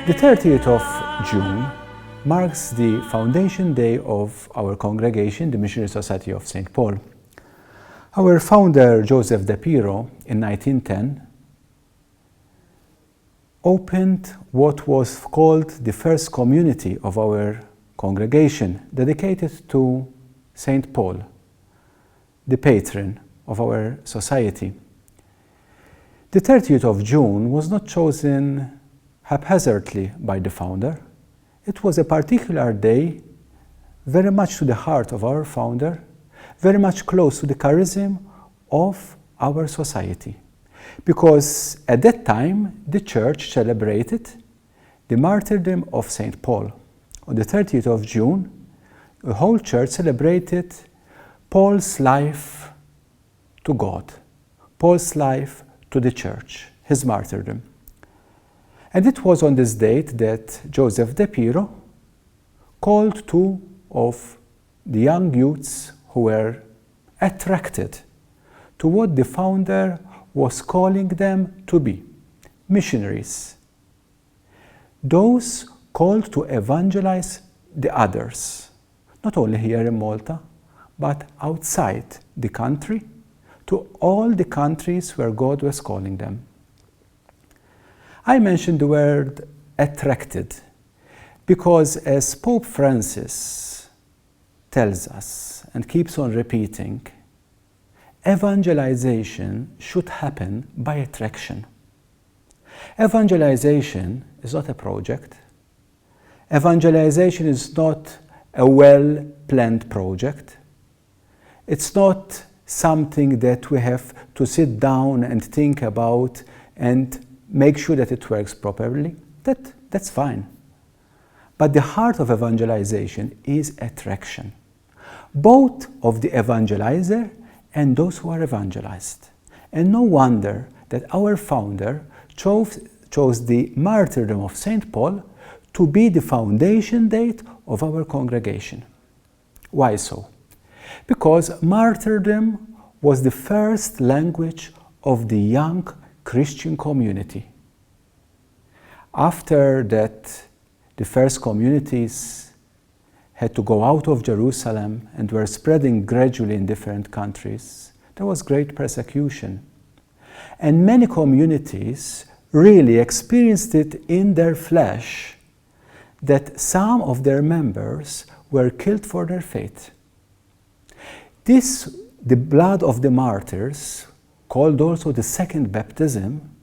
The 30th of June marks the foundation day of our congregation, the Missionary Society of St. Paul. Our founder, Joseph De Piro, in 1910, opened what was called the first community of our congregation, dedicated to St. Paul, the patron of our society. The 30th of June was not chosen haphazardly by the founder. It was a particular day, very much to the heart of our founder, very much close to the charism of our society. Because at that time, the church celebrated the martyrdom of St. Paul. On the 30th of June, the whole church celebrated Paul's life to God, Paul's life to the church, his martyrdom. And it was on this date that Joseph De Piro called two of the young youths who were attracted to what the founder was calling them to be, missionaries. Those called to evangelize the others, not only here in Malta, but outside the country, to all the countries where God was calling them. I mentioned the word attracted because, as Pope Francis tells us and keeps on repeating, evangelization should happen by attraction. Evangelization is not a project. Evangelization is not a well-planned project. It's not something that we have to sit down and think about and make sure that it works properly. That's fine. But the heart of evangelization is attraction, both of the evangelizer and those who are evangelized. And no wonder that our founder chose the martyrdom of St. Paul to be the foundation date of our congregation. Why so? Because martyrdom was the first language of the young Christian community. After that, the first communities had to go out of Jerusalem and were spreading gradually in different countries. There was great persecution. And many communities really experienced it in their flesh that some of their members were killed for their faith. The blood of the martyrs, called also the second baptism,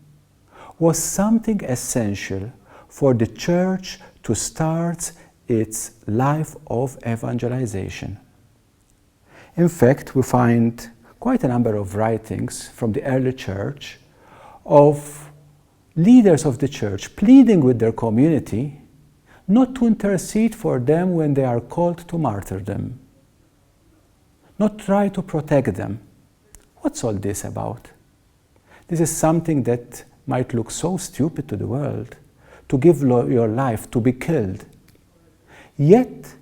was something essential for the church to start its life of evangelization. In fact, we find quite a number of writings from the early church of leaders of the church pleading with their community not to intercede for them when they are called to martyrdom, not try to protect them. What's all this about? This is something that might look so stupid to the world, to give your life to be killed. Yet,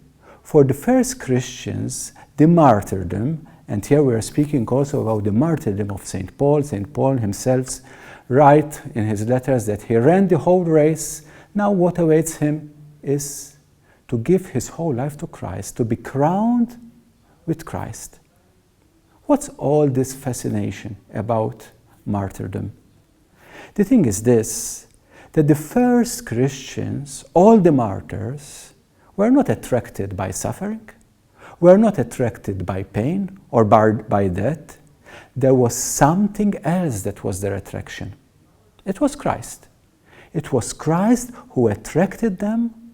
for the first Christians, the martyrdom, and here we are speaking also about the martyrdom of St. Paul. St. Paul himself writes in his letters that he ran the whole race. Now what awaits him is to give his whole life to Christ, to be crowned with Christ. What's all this fascination about martyrdom? The thing is this, that the first Christians, all the martyrs, were not attracted by suffering, were not attracted by pain or by death. There was something else that was their attraction. It was Christ. It was Christ who attracted them,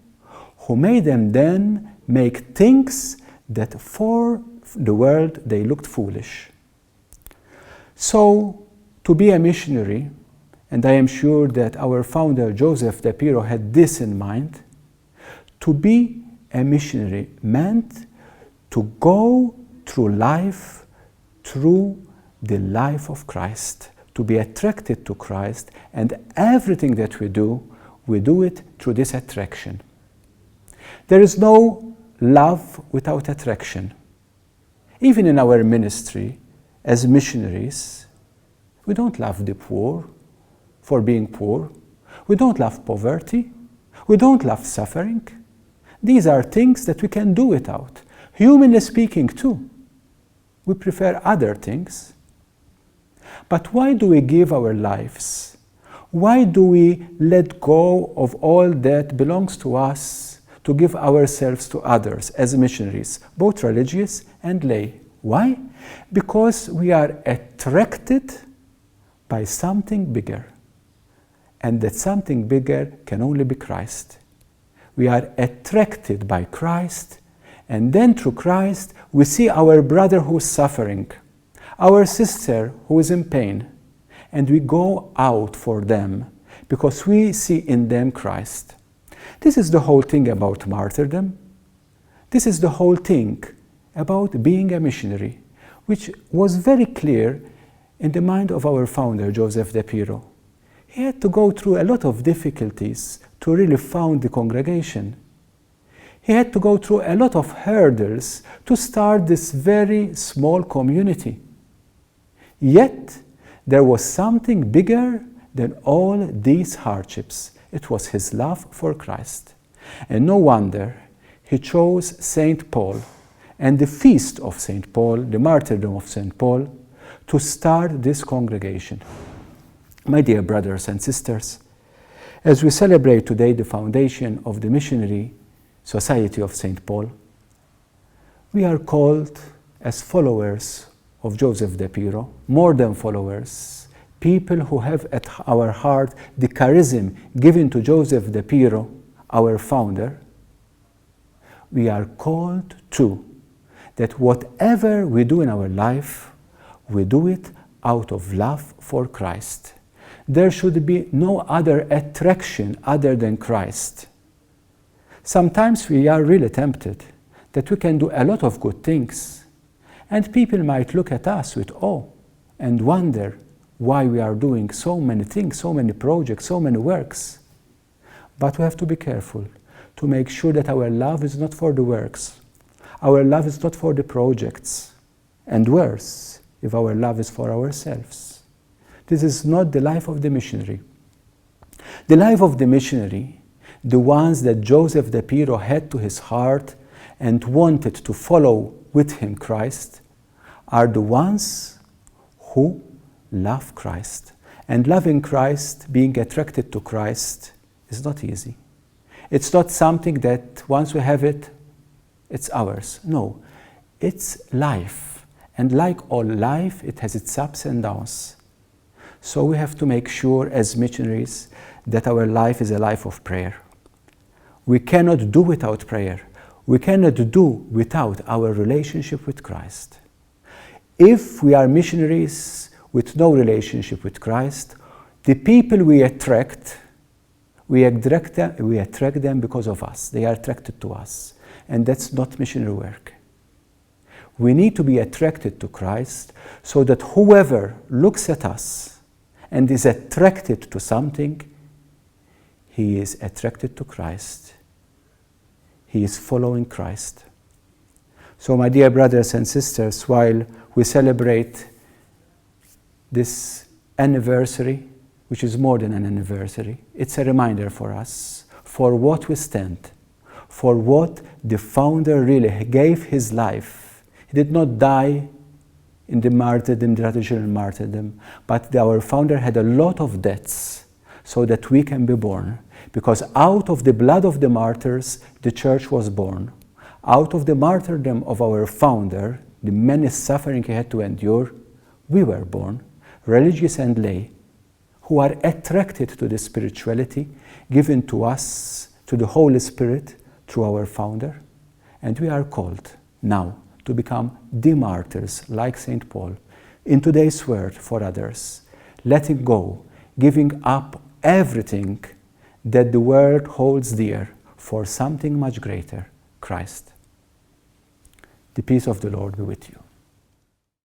who made them then make things that for the world they looked foolish. So, to be a missionary, and I am sure that our founder Joseph De Piro had this in mind, to be a missionary meant to go through life through the life of Christ, to be attracted to Christ, and everything that we do it through this attraction. There is no love without attraction. Even in our ministry, as missionaries, we don't love the poor for being poor. We don't love poverty. We don't love suffering. These are things that we can do without. Humanly speaking too. We prefer other things. But why do we give our lives? Why do we let go of all that belongs to us to give ourselves to others as missionaries, both religious and lay? Why? Because we are attracted by something bigger. And that something bigger can only be Christ. We are attracted by Christ, and then through Christ we see our brother who is suffering, our sister who is in pain, and we go out for them because we see in them Christ. This is the whole thing about martyrdom. This is the whole thing about being a missionary, which was very clear in the mind of our founder, Joseph de Piro. He had to go through a lot of difficulties to really found the congregation. He had to go through a lot of hurdles to start this very small community. Yet, there was something bigger than all these hardships. It was his love for Christ. And no wonder he chose St. Paul and the feast of St. Paul, the martyrdom of St. Paul, to start this congregation. My dear brothers and sisters, as we celebrate today the foundation of the Missionary Society of St. Paul, we are called as followers of Joseph de Piro, more than followers, people who have at our heart the charism given to Joseph de Piro, our founder. We are called to that whatever we do in our life, we do it out of love for Christ. There should be no other attraction other than Christ. Sometimes we are really tempted that we can do a lot of good things, and people might look at us with awe and wonder why we are doing so many things, so many projects, so many works. But we have to be careful to make sure that our love is not for the works. Our love is not for the projects, and worse, if our love is for ourselves. This is not the life of the missionary. The life of the missionary, the ones that Joseph de Piro had to his heart and wanted to follow with him Christ, are the ones who love Christ. And loving Christ, being attracted to Christ, is not easy. It's not something that once we have it, it's ours. No, it's life. And like all life, it has its ups and downs. So we have to make sure as missionaries that our life is a life of prayer. We cannot do without prayer. We cannot do without our relationship with Christ. If we are missionaries with no relationship with Christ, the people we attract them because of us. They are attracted to us. And that's not missionary work. We need to be attracted to Christ so that whoever looks at us and is attracted to something, he is attracted to Christ. He is following Christ. So my dear brothers and sisters, while we celebrate this anniversary, which is more than an anniversary, it's a reminder for us, for what we stand, for what the founder really gave his life. He did not die in the martyrdom, the traditional martyrdom, but our founder had a lot of deaths so that we can be born. Because out of the blood of the martyrs, the church was born. Out of the martyrdom of our founder, the many suffering he had to endure, we were born, religious and lay, who are attracted to the spirituality given to us, to the Holy Spirit, through our founder. And we are called now to become the martyrs like St. Paul in today's world for others, letting go, giving up everything that the world holds dear for something much greater, Christ. The peace of the Lord be with you.